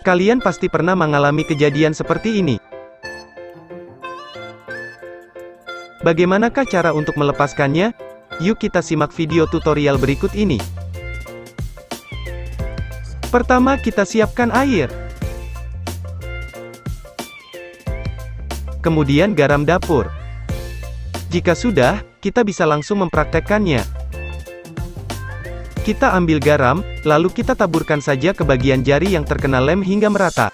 Kalian pasti pernah mengalami kejadian seperti ini. Bagaimanakah cara untuk melepaskannya? Yuk kita simak video tutorial berikut ini. Pertama, kita siapkan air. Kemudian garam dapur. Jika sudah, kita bisa langsung mempraktekkannya. Kita ambil garam, lalu kita taburkan saja ke bagian jari yang terkena lem hingga merata.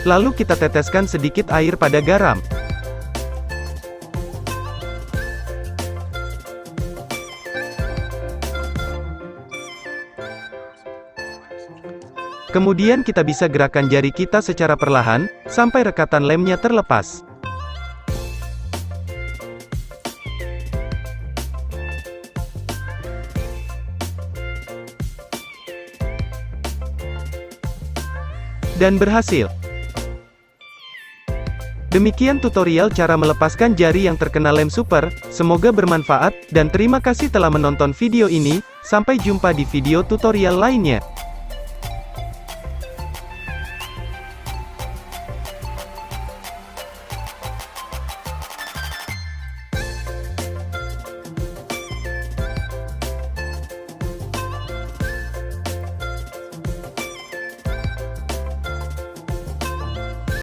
Lalu kita teteskan sedikit air pada garam. Kemudian kita bisa gerakan jari kita secara perlahan, sampai rekatan lemnya terlepas. Dan berhasil. Demikian tutorial cara melepaskan jari yang terkena lem super, semoga bermanfaat, dan terima kasih telah menonton video ini, sampai jumpa di video tutorial lainnya.